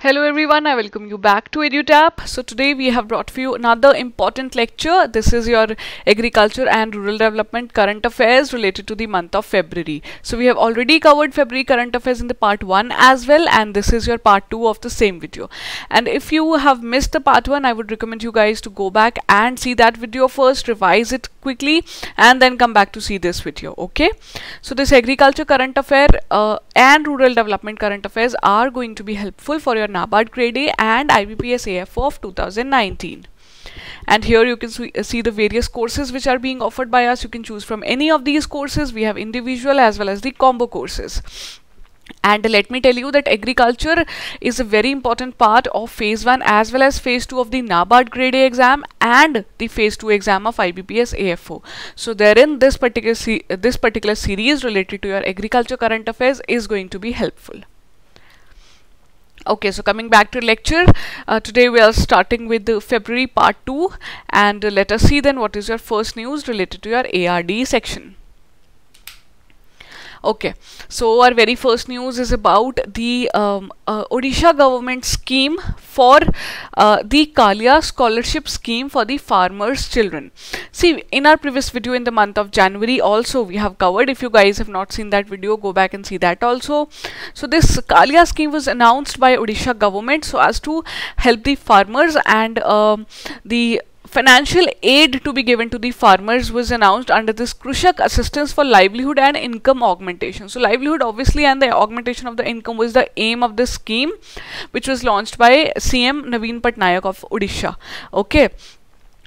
Hello everyone, I welcome you back to EduTap. So today we have brought for you another important lecture. This is your agriculture and rural development current affairs related to the month of February. So we have already covered February current affairs in the part 1 as well, and this is your part 2 of the same video. And if you have missed the part 1, I would recommend you guys to go back and see that video first, revise it quickly, and then come back to see this video. Okay, so this agriculture current affair and rural development current affairs are going to be helpful for your NABARD Grade A and IBPS AFO of 2019. And here you can see the various courses which are being offered by us. You can choose from any of these courses. We have individual as well as the combo courses. And let me tell you that agriculture is a very important part of phase 1 as well as phase 2 of the NABARD Grade A exam and the phase 2 exam of IBPS AFO. So therein this particular series related to your agriculture current affairs is going to be helpful. Okay, so coming back to lecture, today we are starting with the February part 2, and let us see then what is your first news related to your ARD section. Okay, so our very first news is about the Odisha government scheme for the Kalia scholarship scheme for the farmers' children. See, in our previous video in the month of January also we have covered. If you guys have not seen that video, go back and see that also. So this Kalia scheme was announced by Odisha government so as to help the farmers, and the financial aid to be given to the farmers was announced under this Krushak Assistance for Livelihood and Income Augmentation. So livelihood obviously and the augmentation of the income was the aim of this scheme, which was launched by CM Naveen Patnaik of Odisha. Okay.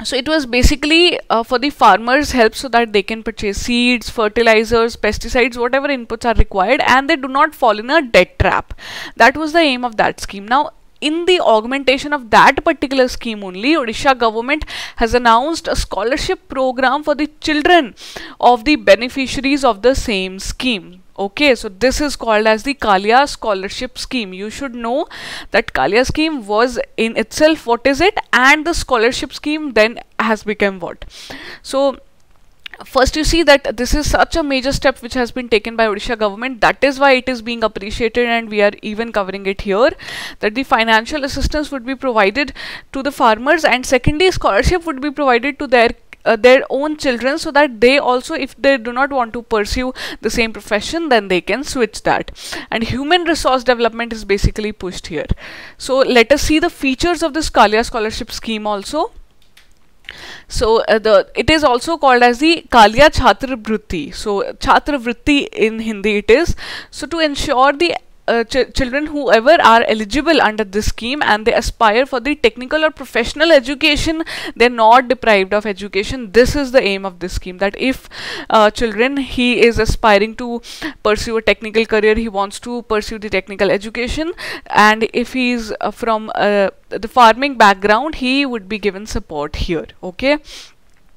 So it was basically for the farmers' help so that they can purchase seeds, fertilizers, pesticides, whatever inputs are required, and they do not fall in a debt trap. That was the aim of that scheme. Now, in the augmentation of that particular scheme only, Odisha government has announced a scholarship program for the children of the beneficiaries of the same scheme. Okay, so this is called as the Kalia scholarship scheme. You should know that Kalia scheme was in itself what is it, and the scholarship scheme then has become what. So first you see that this is such a major step which has been taken by Odisha government. That is why it is being appreciated, and we are even covering it here, that the financial assistance would be provided to the farmers, and secondly scholarship would be provided to their own children, so that they also, if they do not want to pursue the same profession, then they can switch that. And human resource development is basically pushed here. So let us see the features of this Kalia scholarship scheme also. So it is also called as the Kalia Chhatra Vritti. So Chhatra Vritti in Hindi it is. So to ensure the children whoever are eligible under this scheme and they aspire for the technical or professional education, they are not deprived of education. This is the aim of this scheme, that if children he is aspiring to pursue a technical career, he wants to pursue the technical education, and if he is from the farming background, he would be given support here. Okay.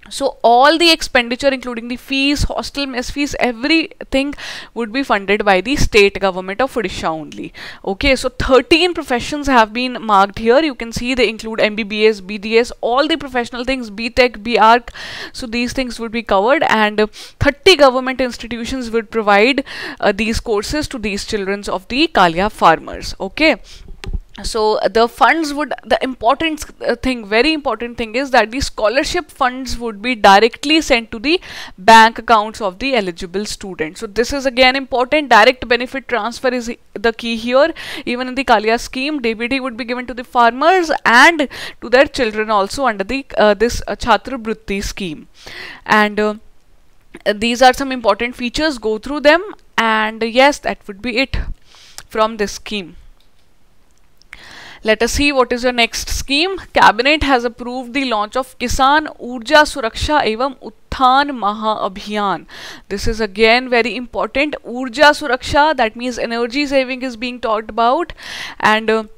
So all the expenditure, including the fees, hostel mess fees, everything would be funded by the state government of Odisha only. Okay, so 13 professions have been marked here. You can see they include MBBS, BDS, all the professional things, BTech, BArc. So these things would be covered, and 30 government institutions would provide these courses to these children of the Kalia farmers. Okay. So the funds would, the important thing, very important thing is that the scholarship funds would be directly sent to the bank accounts of the eligible students. So this is again important. Direct benefit transfer is the key here. Even in the Kalia scheme, DBT would be given to the farmers and to their children also under the this Chhatra Vritti scheme. And these are some important features. Go through them, and yes, that would be it from this scheme. Let us see what is your next scheme. Cabinet has approved the launch of Kisan, Urja, Suraksha, Evam, Ulthaan Mahabhiyan. This is again very important. Urja Suraksha, that means energy saving is being talked about, and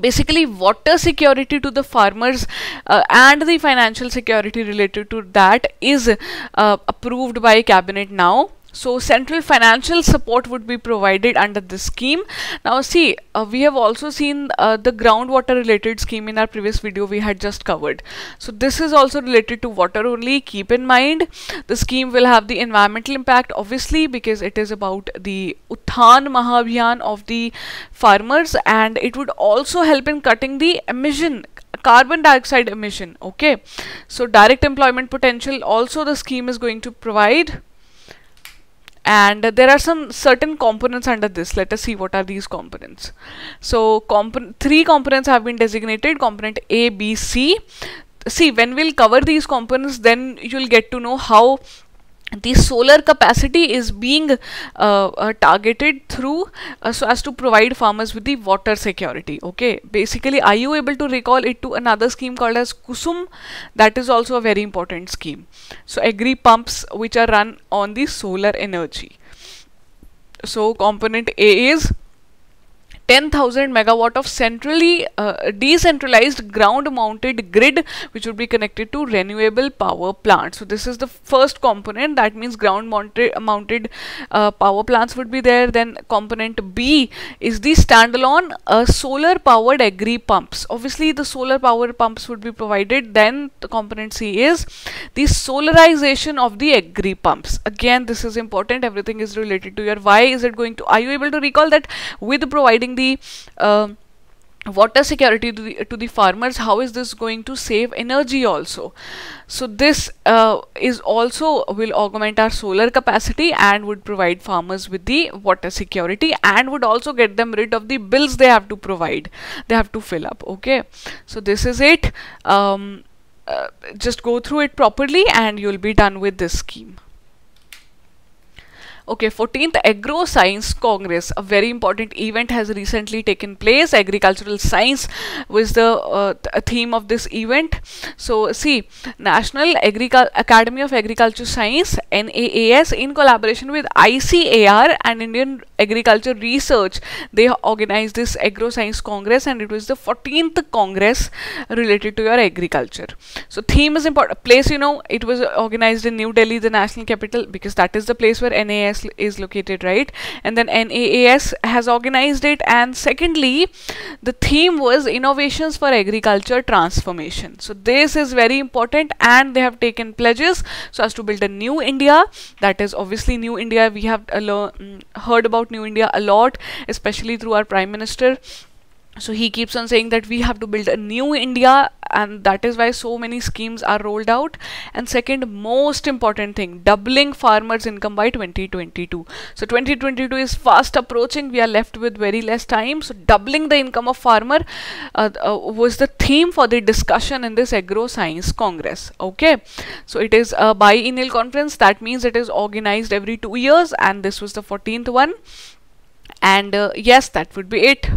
basically water security to the farmers and the financial security related to that is approved by cabinet now. So central financial support would be provided under this scheme. Now see, we have also seen the groundwater related scheme in our previous video we had just covered. So this is also related to water only. Keep in mind, the scheme will have the environmental impact obviously, because it is about the Ulthaan Mahabhiyan of the farmers, and it would also help in cutting the carbon dioxide emission. Okay, so direct employment potential also the scheme is going to provide. And there are some certain components under this. Let us see what are these components. So three components have been designated: component A, B, C. See, when we'll cover these components, then you'll get to know how the solar capacity is being targeted through so as to provide farmers with the water security. Okay, basically, are you able to recall it to another scheme called as Kusum? That is also a very important scheme. So agri pumps which are run on the solar energy. So component A is 10,000 megawatt of centrally decentralized ground mounted grid which would be connected to renewable power plants. So this is the first component, that means ground mounted power plants would be there. Then component B is the standalone solar powered agri pumps. Obviously the solar power pumps would be provided. Then the component C is the solarization of the agri pumps. Again, this is important, everything is related to your why is it going to, are you able to recall that with providing the water security to the farmers, how is this going to save energy also? So this is also will augment our solar capacity and would provide farmers with the water security and would also get them rid of the bills they have to provide, they have to fill up. Okay, so this is it. Just go through it properly and you'll be done with this scheme. Okay, 14th Agro Science Congress, a very important event has recently taken place. Agricultural science was the theme of this event. So see, National Academy of Agriculture Science, NAAS, in collaboration with ICAR and Indian Agriculture Research, they organized this Agro Science Congress, and it was the 14th Congress related to your agriculture. So theme is important. Place, you know, it was organized in New Delhi, the national capital, because that is the place where NAAS is located, right? And then NAAS has organized it. And secondly, the theme was innovations for agriculture transformation. So this is very important, and they have taken pledges so as to build a new India. That is obviously New India. We have heard about New India a lot, especially through our Prime Minister. So he keeps on saying that we have to build a new India, and that is why so many schemes are rolled out. And second most important thing, doubling farmers' income by 2022. So 2022 is fast approaching. We are left with very less time. So doubling the income of farmer was the theme for the discussion in this Agro Science Congress. Okay, so it is a biennial conference. That means it is organized every 2 years, and this was the 14th one. And yes, that would be it.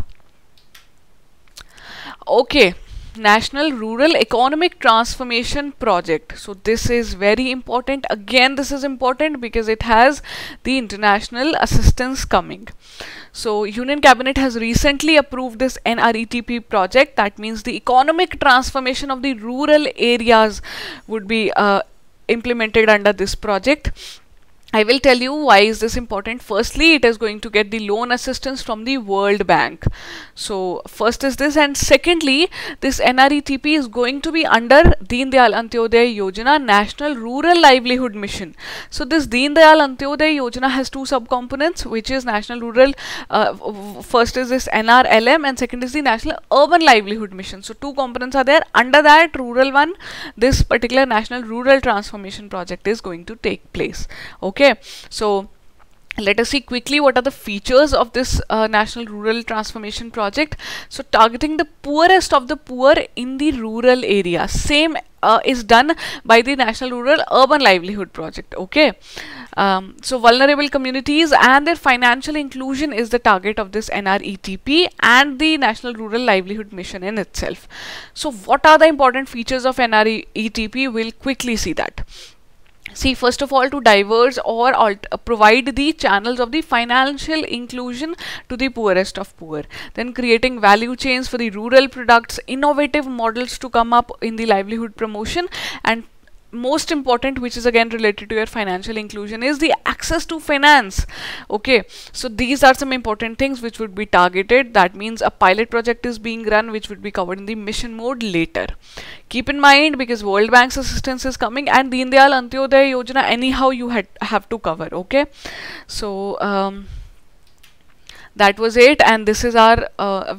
Okay, National Rural Economic Transformation Project. So this is very important. Again, this is important because it has the international assistance coming. So Union Cabinet has recently approved this NRETP project. That means the economic transformation of the rural areas would be implemented under this project. I will tell you why is this important. Firstly, it is going to get the loan assistance from the World Bank. So first is this, and secondly, this NRETP is going to be under Deen Dayal Antyodaya Yojana, National Rural Livelihood Mission. So this Deen Dayal Antyodaya Yojana has two subcomponents, which is National Rural, first is this NRLM, and second is the National Urban Livelihood Mission. So two components are there. Under that rural one, this particular National Rural Transformation Project is going to take place. Okay. Okay, so let us see quickly what are the features of this National Rural Transformation Project. So targeting the poorest of the poor in the rural area. Same is done by the National Rural Urban Livelihood Project. Okay, so vulnerable communities and their financial inclusion is the target of this NRETP and the National Rural Livelihood Mission in itself. So what are the important features of NRETP? We'll quickly see that. See, first of all, to diverse or provide the channels of the financial inclusion to the poorest of poor. Then creating value chains for the rural products, innovative models to come up in the livelihood promotion, and most important, which is again related to your financial inclusion, is the access to finance. Okay, so these are some important things which would be targeted. That means a pilot project is being run which would be covered in the mission mode later. Keep in mind, because World Bank's assistance is coming, and Deen Dayal Antyodaya Yojana anyhow you have to cover. Okay, so that was it, and this is our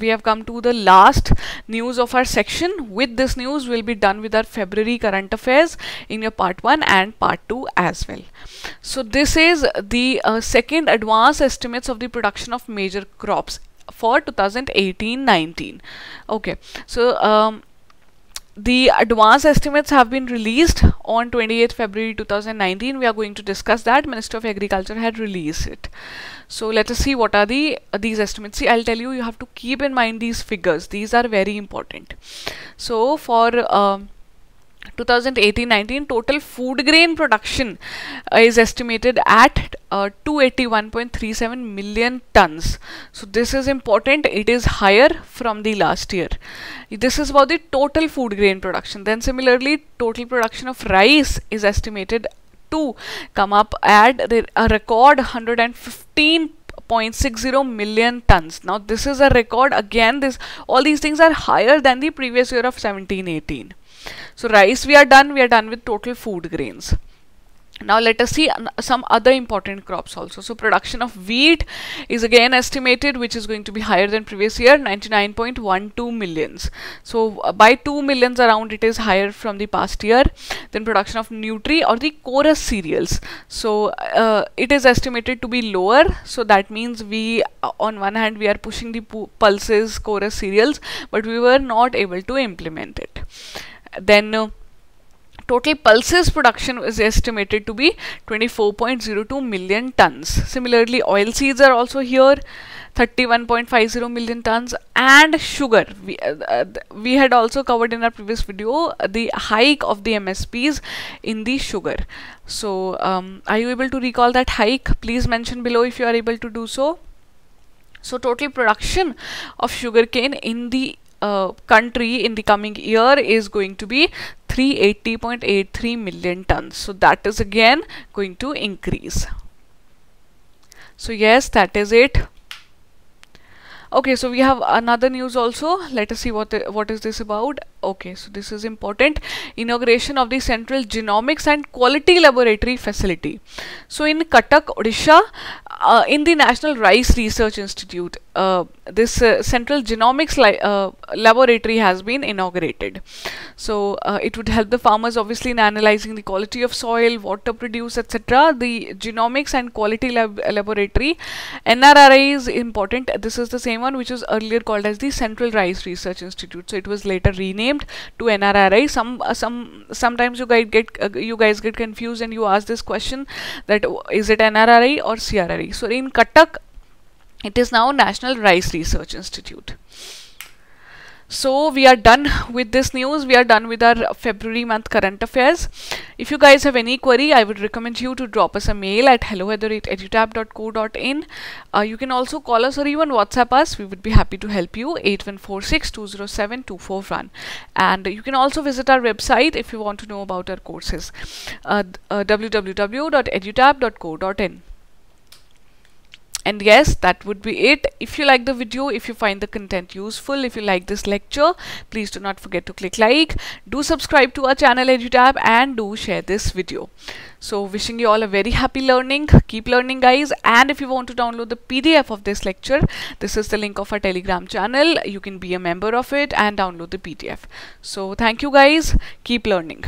we have come to the last news of our section. With this news we'll be done with our February current affairs in your part 1 and part 2 as well. So this is the second advance estimates of the production of major crops for 2018-19. Okay, so the advance estimates have been released on 28th February 2019. We are going to discuss that. Minister of Agriculture had released it. So let us see what are these estimates. See, I'll tell you, you have to keep in mind these figures. These are very important. So for 2018-19, total food grain production is estimated at 281.37 million tons. So this is important. It is higher from the last year. This is about the total food grain production. Then similarly, total production of rice is estimated to come up at a record 115.60 million tons. Now this is a record. Again, all these things are higher than the previous year of 17-18. So rice we are done with total food grains. Now let us see some other important crops also. So production of wheat is again estimated, which is going to be higher than previous year, 99.12 millions. So by 2 millions around it is higher from the past year. Then production of nutri or the chorus cereals. So it is estimated to be lower. So that means we on one hand we are pushing the pulses, chorus cereals, but we were not able to implement it. Then total pulses production is estimated to be 24.02 million tons. Similarly, oil seeds are also here, 31.50 million tons. And sugar, we had also covered in our previous video the hike of the MSPs in the sugar. So are you able to recall that hike? Please mention below if you are able to do so. So total production of sugarcane in the country in the coming year is going to be 380.83 million tons. So that is again going to increase. So yes, that is it. Okay, so we have another news also. Let us see what is this about. Okay, so this is important. Inauguration of the Central Genomics and Quality Laboratory facility. So in Cuttack, Odisha, in the National Rice Research Institute, this Central Genomics Laboratory has been inaugurated. So it would help the farmers obviously in analyzing the quality of soil, water produce, etc. The Genomics and Quality Laboratory, NRRI, is important. This is the same one which was earlier called as the Central Rice Research Institute. So it was later renamed to NRRI. Sometimes you guys get confused and you ask this question that is it NRRI or CRRI. So in Cuttack, it is now National Rice Research Institute. So we are done with this news. We are done with our February month current affairs. If you guys have any query, I would recommend you to drop us a mail at hello@edutap.co.in. You can also call us or even WhatsApp us. We would be happy to help you, 8146-207-241. And you can also visit our website if you want to know about our courses, www.edutap.co.in. And yes, that would be it. If you like the video, if you find the content useful, if you like this lecture, please do not forget to click like, do subscribe to our channel EduTap, and do share this video. So wishing you all a very happy learning. Keep learning, guys. And if you want to download the PDF of this lecture, this is the link of our Telegram channel. You can be a member of it and download the PDF. So thank you, guys. Keep learning.